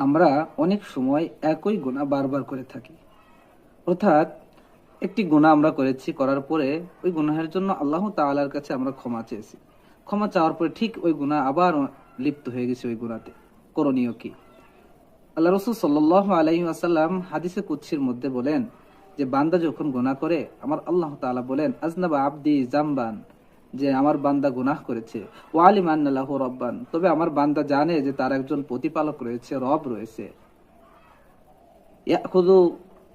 আমরা অনেক সময় একই গুনাহ বারবার করে থাকি। অর্থাৎ একটি গুনাহ আমরা করেছি, করার পরে ওই গুনাহের জন্য আল্লাহ তাআলার কাছে আমরা ক্ষমা চেয়েছি। ক্ষমা চাওয়ার পরে ঠিক ওই গুনাহ আবার লিপ্ত হয়ে গেছে ওই গুনাহতে। করণীয় কি? আল্লাহ রাসূল সাল্লাল্লাহু আলাইহি ওয়াসাল্লাম হাদিসে কুদসির মধ্যে বলেন যে বান্দা যখন গুনাহ করে, আমার আল্লাহ তাআলা বলেন আজনাবা আবদি জামবান, যে আমার বান্দা গুনাহ করেছে, ওয়ালিম আন্না লাহু রব্বান, তবে আমার বান্দা জানে যে তার একজন প্রতিপালক রয়েছে, রব রয়েছে। ইয়াখুযু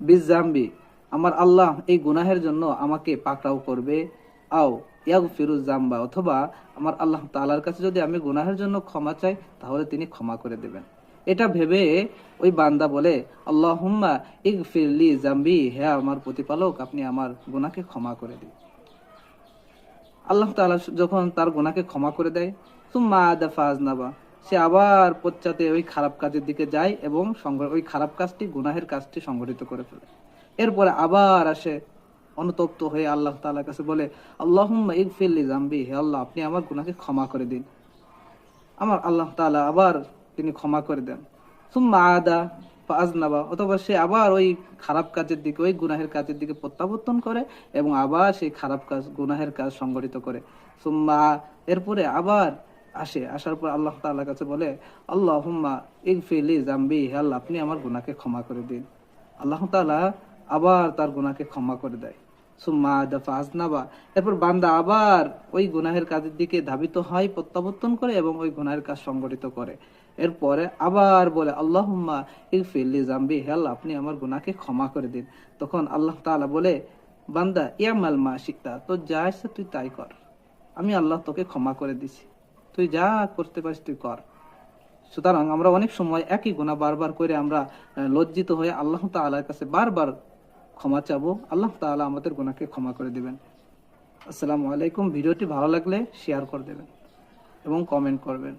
বিজামবি, আমার আল্লাহ এই গুনাহের জন্য আমাকে পাকড়াও করবে। আও ইয়াগফিরু জামবা, অথবা আমার আল্লাহ তাআলার কাছে যদি আমি গুনাহের জন্য ক্ষমা চাই তাহলে তিনি ক্ষমা করে দেবেন। এটা ভেবে ওই বান্দা বলে, আল্লাহুম্মা ইগফিরলি জামবি, হে আমার প্রতিপালক আপনি আমার গুনাহকে ক্ষমা করে দিন। আল্লাহ তাআলা যখন তার গুনাহকে ক্ষমা করে দেয়, সুম্মা আদা ফাজনাবা, সে আবার পশ্চাতে ওই খারাপ কাজের দিকে যায় এবং ওই খারাপ কাজটি, গুনাহের কাজটি সংগঠিত করে ফেলে। এরপরে আবার আসে অনুতপ্ত হয়ে আল্লাহ তাআলার কাছে বলে, আল্লাহুম্মা ইগফিরলি জামবি, হে আল্লাহ আপনি আমার গুনাহকে ক্ষমা করে দিন। আমার আল্লাহ তাআলা আবার তিনি ক্ষমা করে দেন। সুম্মা আদা ফাজনাবা, অথবা সে আবার ওই খারাপ কাজের দিকে, ওই গুনাহের কাজের দিকে প্রত্যাবর্তন করে এবং আবার সেই খারাপ কাজ, গুনাহের কাজ সংগঠিত করে। সুম্মা, এরপরে আবার আসার পর আল্লাহ তাআলার কাছে বলে, আল্লাহুম্মা ইগফিরলি জামবি, হে আল্লাহ আপনি আমার গুনাহকে ক্ষমা করে দিন। আল্লাহ তাআলা আবার তার গুনাহকে ক্ষমা করে দেয়। সুম্মা আদা ফাজনাবা, এরপর বান্দা আবার ওই গুনাহের কাজের দিকে ধাবিত হয়, প্রত্যাবর্তন করে এবং ওই গুনাহের কাজ সংগঠিত করে। এরপরে আবার বলে, আল্লাহুম্মা ইগফিরলি জামবি, হে আল্লাহ আপনি আমার গুনাহকে ক্ষমা করে দিন। তখন আল্লাহ তাআলা বলে, বান্দা ইয়ামাল মা শিকতা, তো যা ইচ্ছা তুই তাই কর, আমি আল্লাহ তোকে ক্ষমা করে দিছি, তুই যা করতে পারিস তুই কর। সুতরাং আমরা অনেক সময় একই গুনাহ বারবার করে আমরা লজ্জিত হয়ে আল্লাহ তাআলার কাছে বারবার ক্ষমা চাবো। আল্লাহ তাআলা আমাদের গুনাহকে ক্ষমা করে দিবেন। আসসালামু আলাইকুম। ভিডিওটি ভালো লাগলে শেয়ার করে দেবেন এবং কমেন্ট করবেন।